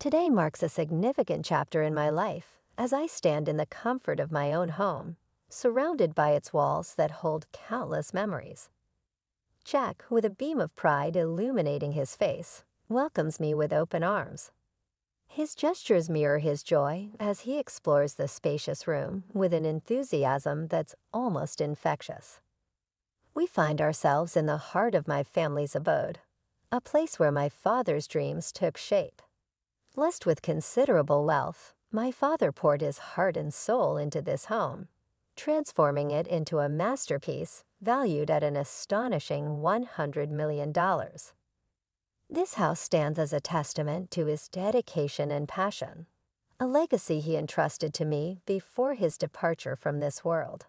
Today marks a significant chapter in my life as I stand in the comfort of my own home, surrounded by its walls that hold countless memories. Jack, with a beam of pride illuminating his face, welcomes me with open arms. His gestures mirror his joy as he explores the spacious room with an enthusiasm that's almost infectious. We find ourselves in the heart of my family's abode, a place where my father's dreams took shape. Blessed with considerable wealth, my father poured his heart and soul into this home, transforming it into a masterpiece valued at an astonishing $100 million. This house stands as a testament to his dedication and passion, a legacy he entrusted to me before his departure from this world.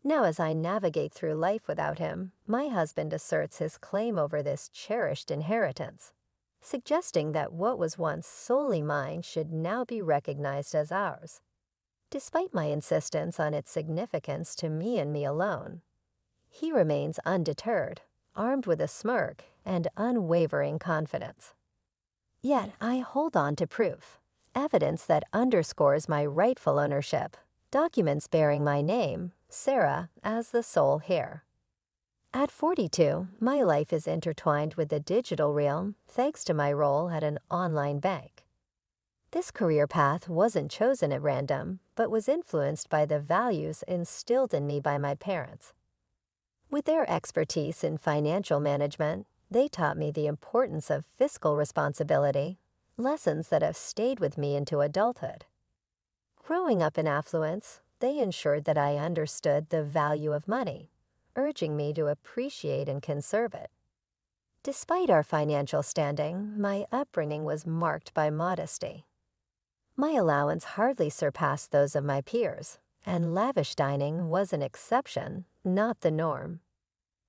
Now, as I navigate through life without him, my husband asserts his claim over this cherished inheritance, suggesting that what was once solely mine should now be recognized as ours. Despite my insistence on its significance to me and me alone, he remains undeterred, armed with a smirk and unwavering confidence. Yet I hold on to proof, evidence that underscores my rightful ownership, documents bearing my name, Sarah, as the sole heir. At 42, my life is intertwined with the digital realm thanks to my role at an online bank. This career path wasn't chosen at random, but was influenced by the values instilled in me by my parents. With their expertise in financial management, they taught me the importance of fiscal responsibility, lessons that have stayed with me into adulthood. Growing up in affluence, they ensured that I understood the value of money, urging me to appreciate and conserve it. Despite our financial standing, my upbringing was marked by modesty. My allowance hardly surpassed those of my peers, and lavish dining was an exception, not the norm.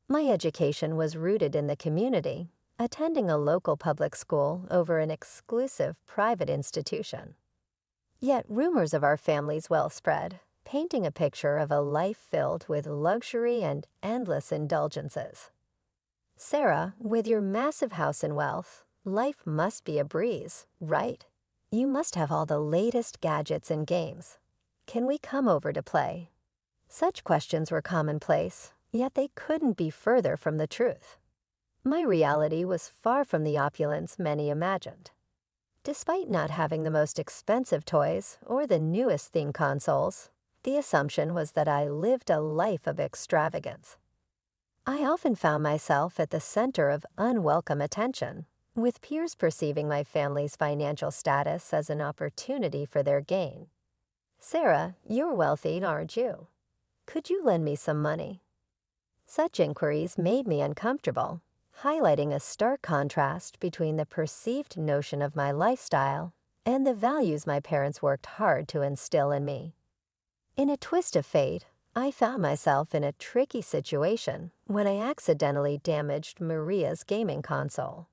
My education was rooted in the community, attending a local public school over an exclusive private institution. Yet rumors of our family's wealth spread, painting a picture of a life filled with luxury and endless indulgences. Sarah, with your massive house and wealth, life must be a breeze, right? You must have all the latest gadgets and games. Can we come over to play? Such questions were commonplace, yet they couldn't be further from the truth. My reality was far from the opulence many imagined. Despite not having the most expensive toys or the newest theme consoles, the assumption was that I lived a life of extravagance. I often found myself at the center of unwelcome attention, with peers perceiving my family's financial status as an opportunity for their gain. "Sarah, you're wealthy, aren't you? Could you lend me some money?" Such inquiries made me uncomfortable, highlighting a stark contrast between the perceived notion of my lifestyle and the values my parents worked hard to instill in me. In a twist of fate, I found myself in a tricky situation when I accidentally damaged Maria's gaming console.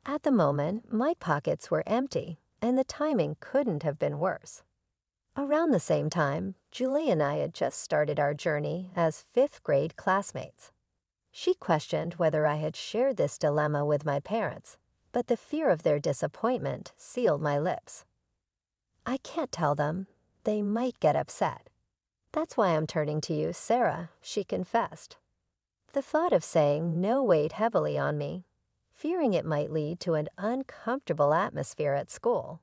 At the moment, my pockets were empty, and the timing couldn't have been worse. Around the same time, Julie and I had just started our journey as fifth-grade classmates. She questioned whether I had shared this dilemma with my parents, but the fear of their disappointment sealed my lips. "I can't tell them. They might get upset. That's why I'm turning to you, Sarah," she confessed. The thought of saying no weighed heavily on me, fearing it might lead to an uncomfortable atmosphere at school.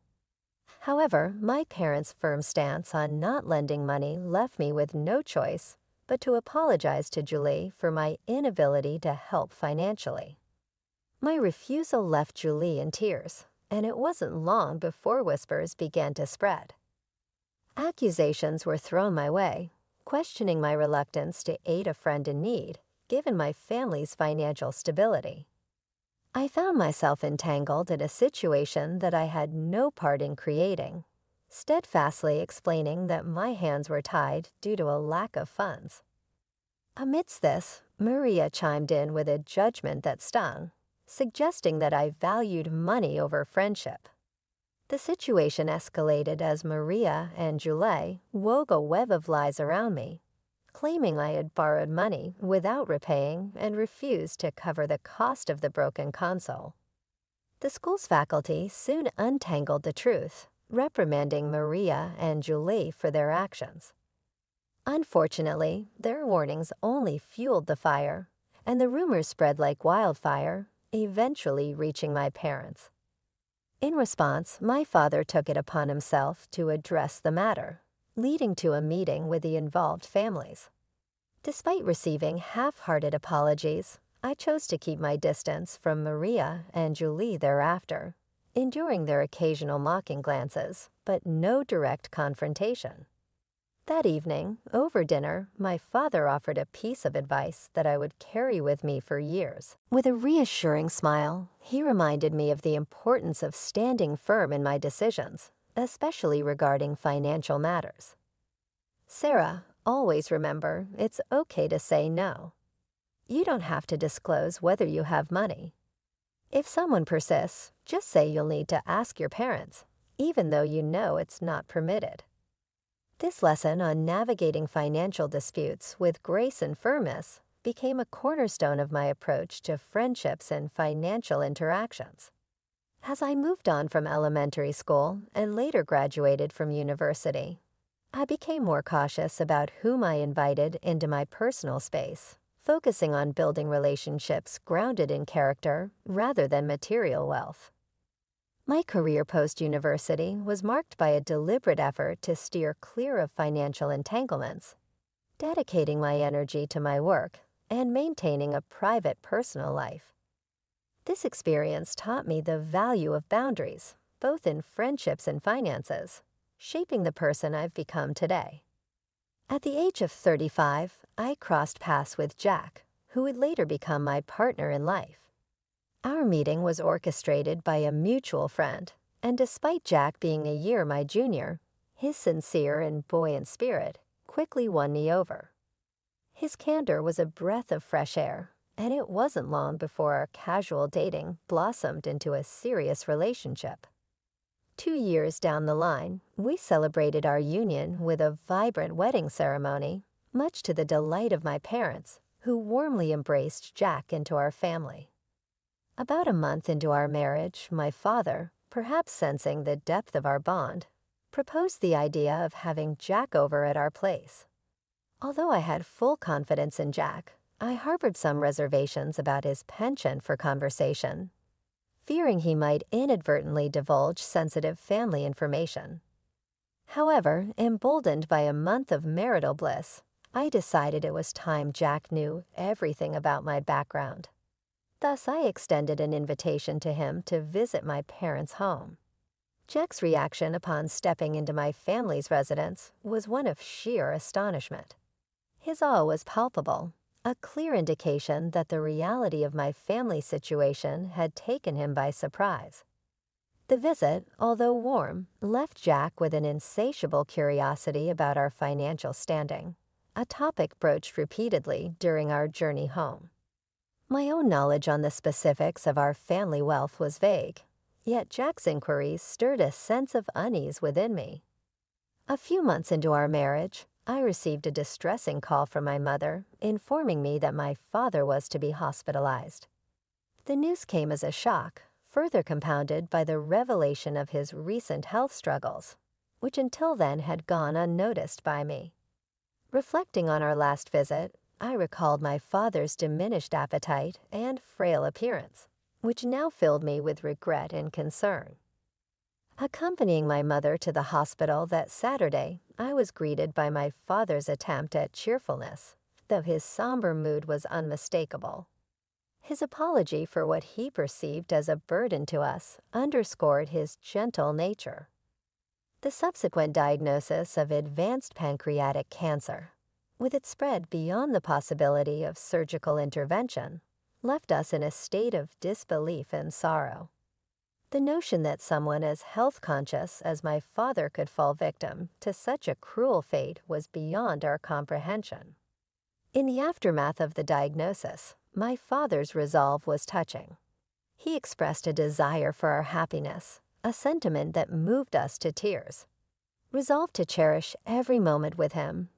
However, my parents' firm stance on not lending money left me with no choice but to apologize to Julie for my inability to help financially. My refusal left Julie in tears, and it wasn't long before whispers began to spread. Accusations were thrown my way, questioning my reluctance to aid a friend in need, given my family's financial stability. I found myself entangled in a situation that I had no part in creating, steadfastly explaining that my hands were tied due to a lack of funds. Amidst this, Maria chimed in with a judgment that stung, suggesting that I valued money over friendship. The situation escalated as Maria and Julie wove a web of lies around me, claiming I had borrowed money without repaying and refused to cover the cost of the broken console. The school's faculty soon untangled the truth, reprimanding Maria and Julie for their actions. Unfortunately, their warnings only fueled the fire, and the rumors spread like wildfire, eventually reaching my parents. In response, my father took it upon himself to address the matter, leading to a meeting with the involved families. Despite receiving half-hearted apologies, I chose to keep my distance from Maria and Julie thereafter, enduring their occasional mocking glances, but no direct confrontation. That evening, over dinner, my father offered a piece of advice that I would carry with me for years. With a reassuring smile, he reminded me of the importance of standing firm in my decisions, especially regarding financial matters. Sarah, always remember, it's okay to say no. You don't have to disclose whether you have money. If someone persists, just say you'll need to ask your parents, even though you know it's not permitted. This lesson on navigating financial disputes with grace and firmness became a cornerstone of my approach to friendships and financial interactions. As I moved on from elementary school and later graduated from university, I became more cautious about whom I invited into my personal space, focusing on building relationships grounded in character rather than material wealth. My career post-university was marked by a deliberate effort to steer clear of financial entanglements, dedicating my energy to my work and maintaining a private personal life. This experience taught me the value of boundaries, both in friendships and finances, shaping the person I've become today. At the age of 35, I crossed paths with Jack, who would later become my partner in life. Our meeting was orchestrated by a mutual friend, and despite Jack being a year my junior, his sincere and buoyant spirit quickly won me over. His candor was a breath of fresh air, and it wasn't long before our casual dating blossomed into a serious relationship. 2 years down the line, we celebrated our union with a vibrant wedding ceremony, much to the delight of my parents, who warmly embraced Jack into our family. About a month into our marriage, my father, perhaps sensing the depth of our bond, proposed the idea of having Jack over at our place. Although I had full confidence in Jack, I harbored some reservations about his penchant for conversation, fearing he might inadvertently divulge sensitive family information. However, emboldened by a month of marital bliss, I decided it was time Jack knew everything about my background. Thus, I extended an invitation to him to visit my parents' home. Jack's reaction upon stepping into my family's residence was one of sheer astonishment. His awe was palpable, a clear indication that the reality of my family situation had taken him by surprise. The visit, although warm, left Jack with an insatiable curiosity about our financial standing, a topic broached repeatedly during our journey home. My own knowledge on the specifics of our family wealth was vague, yet Jack's inquiries stirred a sense of unease within me. A few months into our marriage, I received a distressing call from my mother informing me that my father was to be hospitalized. The news came as a shock, further compounded by the revelation of his recent health struggles, which until then had gone unnoticed by me. Reflecting on our last visit, I recalled my father's diminished appetite and frail appearance, which now filled me with regret and concern. Accompanying my mother to the hospital that Saturday, I was greeted by my father's attempt at cheerfulness, though his somber mood was unmistakable. His apology for what he perceived as a burden to us underscored his gentle nature. The subsequent diagnosis of advanced pancreatic cancer, with its spread beyond the possibility of surgical intervention, left us in a state of disbelief and sorrow. The notion that someone as health-conscious as my father could fall victim to such a cruel fate was beyond our comprehension. In the aftermath of the diagnosis, my father's resolve was touching. He expressed a desire for our happiness, a sentiment that moved us to tears. Resolved to cherish every moment with him,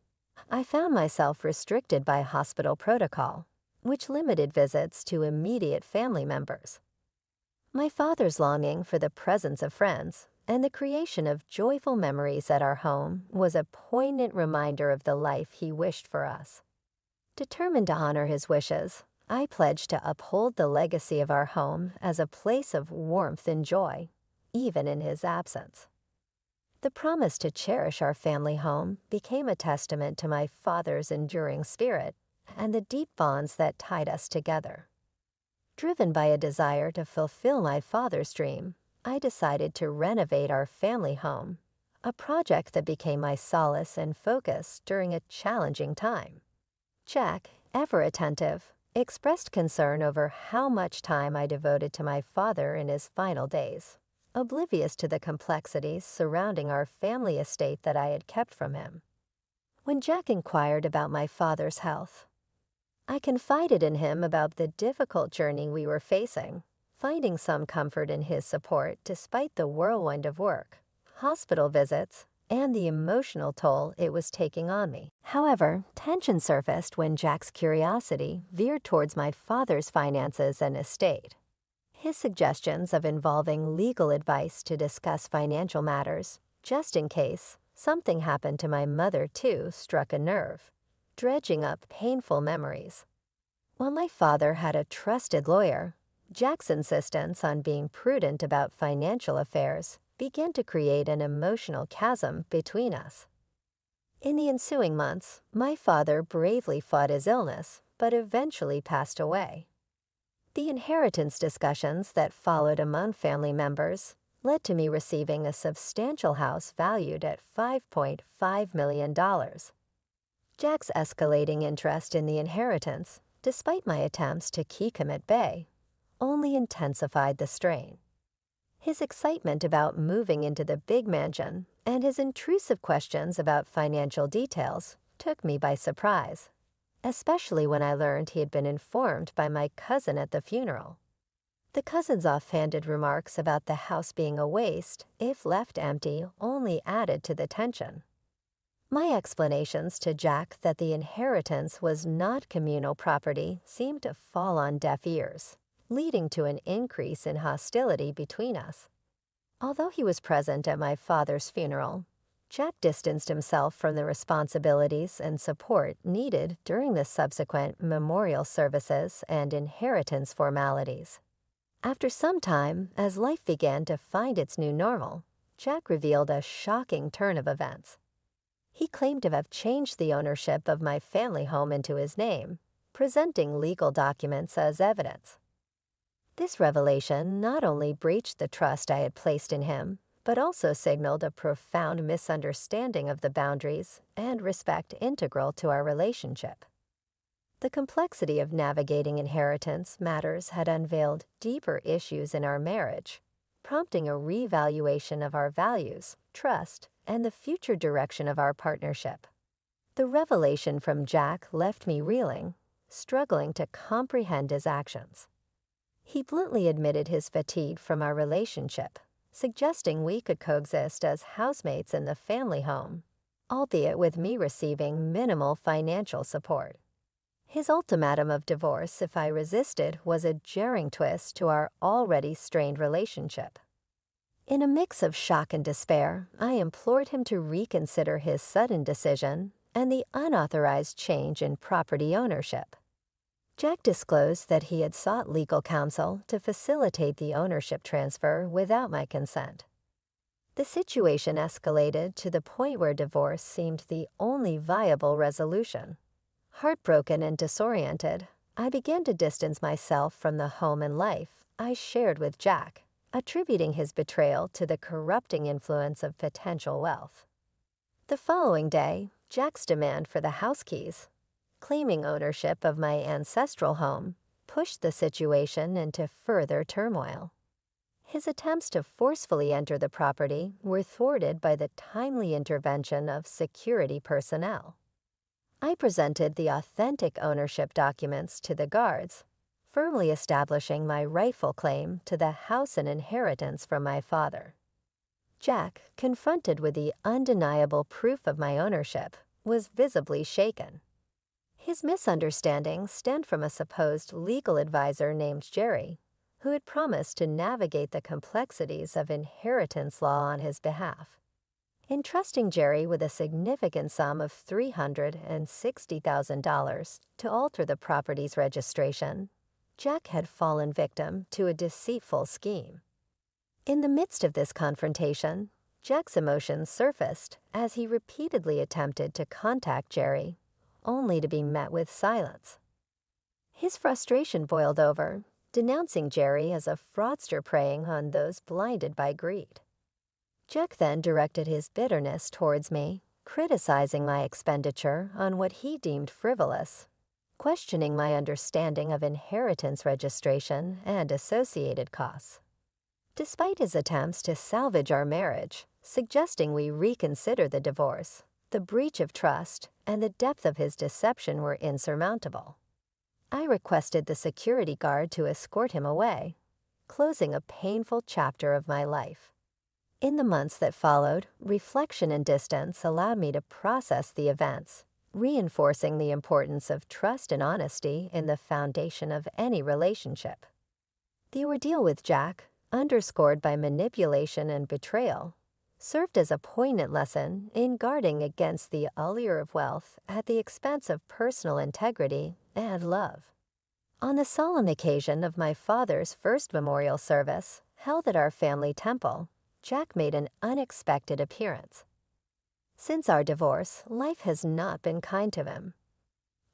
I found myself restricted by hospital protocol, which limited visits to immediate family members. My father's longing for the presence of friends and the creation of joyful memories at our home was a poignant reminder of the life he wished for us. Determined to honor his wishes, I pledged to uphold the legacy of our home as a place of warmth and joy, even in his absence. The promise to cherish our family home became a testament to my father's enduring spirit and the deep bonds that tied us together. Driven by a desire to fulfill my father's dream, I decided to renovate our family home, a project that became my solace and focus during a challenging time. Jack, ever attentive, expressed concern over how much time I devoted to my father in his final days, oblivious to the complexities surrounding our family estate that I had kept from him. When Jack inquired about my father's health, I confided in him about the difficult journey we were facing, finding some comfort in his support despite the whirlwind of work, hospital visits, and the emotional toll it was taking on me. However, tension surfaced when Jack's curiosity veered towards my father's finances and estate. His suggestions of involving legal advice to discuss financial matters, just in case something happened to my mother too, struck a nerve, dredging up painful memories. While my father had a trusted lawyer, Jack's insistence on being prudent about financial affairs began to create an emotional chasm between us. In the ensuing months, my father bravely fought his illness, but eventually passed away. The inheritance discussions that followed among family members led to me receiving a substantial house valued at $5.5 million. Jack's escalating interest in the inheritance, despite my attempts to keep him at bay, only intensified the strain. His excitement about moving into the big mansion and his intrusive questions about financial details took me by surprise, especially when I learned he had been informed by my cousin at the funeral. The cousin's offhanded remarks about the house being a waste if left empty only added to the tension. My explanations to Jack that the inheritance was not communal property seemed to fall on deaf ears, leading to an increase in hostility between us. Although he was present at my father's funeral, Jack distanced himself from the responsibilities and support needed during the subsequent memorial services and inheritance formalities. After some time, as life began to find its new normal, Jack revealed a shocking turn of events. He claimed to have changed the ownership of my family home into his name, presenting legal documents as evidence. This revelation not only breached the trust I had placed in him, but also signaled a profound misunderstanding of the boundaries and respect integral to our relationship. The complexity of navigating inheritance matters had unveiled deeper issues in our marriage, prompting a reevaluation of our values, trust, and the future direction of our partnership. The revelation from Jack left me reeling, struggling to comprehend his actions. He bluntly admitted his fatigue from our relationship, suggesting we could coexist as housemates in the family home, albeit with me receiving minimal financial support. His ultimatum of divorce if I resisted was a jarring twist to our already strained relationship. In a mix of shock and despair, I implored him to reconsider his sudden decision and the unauthorized change in property ownership. Jack disclosed that he had sought legal counsel to facilitate the ownership transfer without my consent. The situation escalated to the point where divorce seemed the only viable resolution. Heartbroken and disoriented, I began to distance myself from the home and life I shared with Jack, attributing his betrayal to the corrupting influence of potential wealth. The following day, Jack's demand for the house keys, claiming ownership of my ancestral home, pushed the situation into further turmoil. His attempts to forcefully enter the property were thwarted by the timely intervention of security personnel. I presented the authentic ownership documents to the guards, firmly establishing my rightful claim to the house and inheritance from my father. Jack, confronted with the undeniable proof of my ownership, was visibly shaken. His misunderstanding stemmed from a supposed legal advisor named Jerry, who had promised to navigate the complexities of inheritance law on his behalf. Entrusting Jerry with a significant sum of $360,000 to alter the property's registration, Jack had fallen victim to a deceitful scheme. In the midst of this confrontation, Jack's emotions surfaced as he repeatedly attempted to contact Jerry, only to be met with silence. His frustration boiled over, denouncing Jerry as a fraudster preying on those blinded by greed. Jack then directed his bitterness towards me, criticizing my expenditure on what he deemed frivolous, questioning my understanding of inheritance registration and associated costs. Despite his attempts to salvage our marriage, suggesting we reconsider the divorce, the breach of trust and the depth of his deception were insurmountable. I requested the security guard to escort him away, closing a painful chapter of my life. In the months that followed, reflection and distance allowed me to process the events, reinforcing the importance of trust and honesty in the foundation of any relationship. The ordeal with Jack, underscored by manipulation and betrayal, served as a poignant lesson in guarding against the allure of wealth at the expense of personal integrity and love. On the solemn occasion of my father's first memorial service, held at our family temple, Jack made an unexpected appearance. Since our divorce, life has not been kind to him.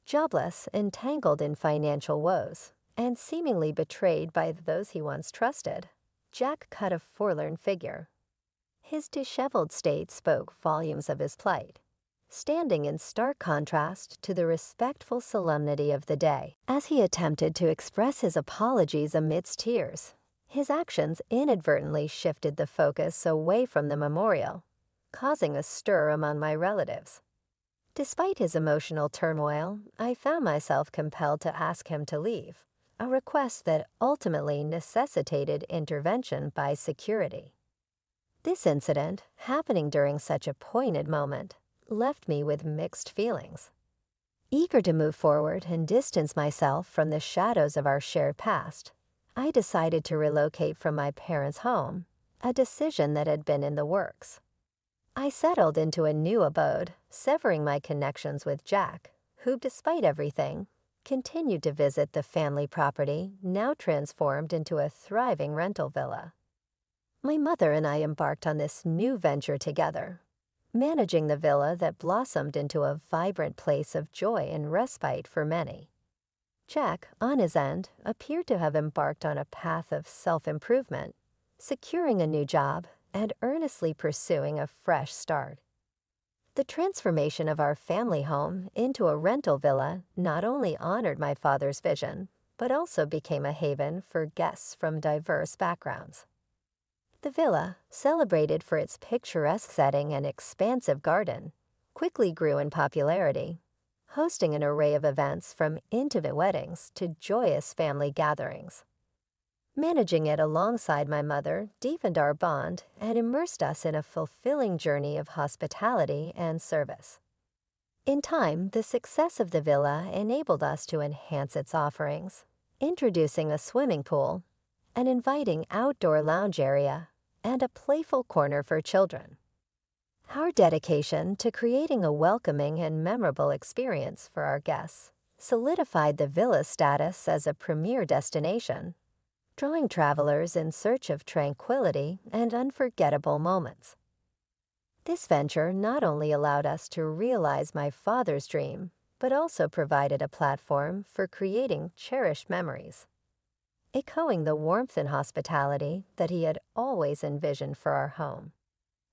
Jobless, entangled in financial woes, and seemingly betrayed by those he once trusted, Jack cut a forlorn figure. His disheveled state spoke volumes of his plight, standing in stark contrast to the respectful solemnity of the day. As he attempted to express his apologies amidst tears, his actions inadvertently shifted the focus away from the memorial, causing a stir among my relatives. Despite his emotional turmoil, I found myself compelled to ask him to leave, a request that ultimately necessitated intervention by security. This incident, happening during such a poignant moment, left me with mixed feelings. Eager to move forward and distance myself from the shadows of our shared past, I decided to relocate from my parents' home, a decision that had been in the works. I settled into a new abode, severing my connections with Jack, who, despite everything, continued to visit the family property, now transformed into a thriving rental villa. My mother and I embarked on this new venture together, managing the villa that blossomed into a vibrant place of joy and respite for many. Jack, on his end, appeared to have embarked on a path of self-improvement, securing a new job and earnestly pursuing a fresh start. The transformation of our family home into a rental villa not only honored my father's vision, but also became a haven for guests from diverse backgrounds. The villa, celebrated for its picturesque setting and expansive garden, quickly grew in popularity, hosting an array of events from intimate weddings to joyous family gatherings. Managing it alongside my mother deepened our bond and immersed us in a fulfilling journey of hospitality and service. In time, the success of the villa enabled us to enhance its offerings, introducing a swimming pool, an inviting outdoor lounge area, and a playful corner for children. Our dedication to creating a welcoming and memorable experience for our guests solidified the villa's status as a premier destination, drawing travelers in search of tranquility and unforgettable moments. This venture not only allowed us to realize my father's dream, but also provided a platform for creating cherished memories, echoing the warmth and hospitality that he had always envisioned for our home.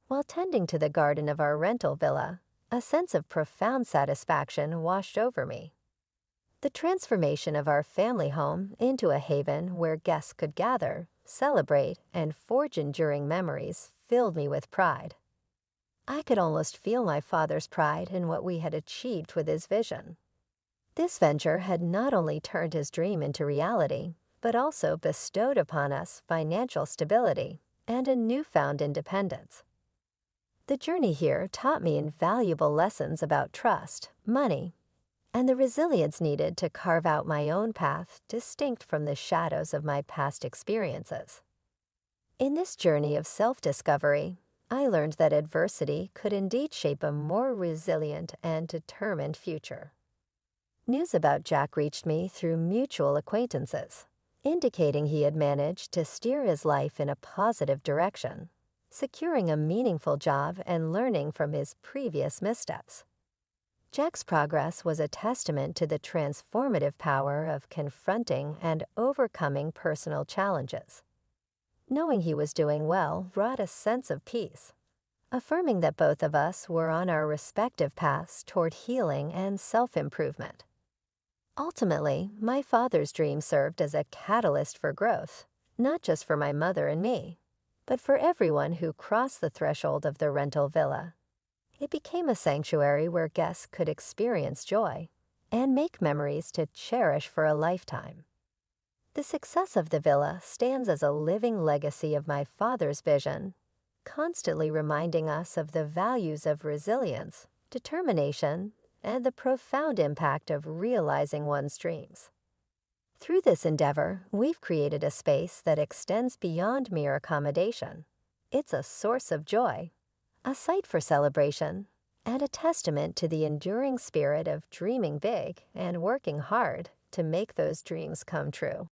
While tending to the garden of our rental villa, a sense of profound satisfaction washed over me. The transformation of our family home into a haven where guests could gather, celebrate, and forge enduring memories filled me with pride. I could almost feel my father's pride in what we had achieved with his vision. This venture had not only turned his dream into reality, but also bestowed upon us financial stability and a newfound independence. The journey here taught me invaluable lessons about trust, money, and the resilience needed to carve out my own path distinct from the shadows of my past experiences. In this journey of self-discovery, I learned that adversity could indeed shape a more resilient and determined future. News about Jack reached me through mutual acquaintances, indicating he had managed to steer his life in a positive direction, securing a meaningful job and learning from his previous missteps. Jack's progress was a testament to the transformative power of confronting and overcoming personal challenges. Knowing he was doing well brought a sense of peace, affirming that both of us were on our respective paths toward healing and self-improvement. Ultimately, my father's dream served as a catalyst for growth, not just for my mother and me, but for everyone who crossed the threshold of the rental villa. It became a sanctuary where guests could experience joy and make memories to cherish for a lifetime. The success of the villa stands as a living legacy of my father's vision, constantly reminding us of the values of resilience, determination, and the profound impact of realizing one's dreams. Through this endeavor, we've created a space that extends beyond mere accommodation. It's a source of joy, a site for celebration, and a testament to the enduring spirit of dreaming big and working hard to make those dreams come true.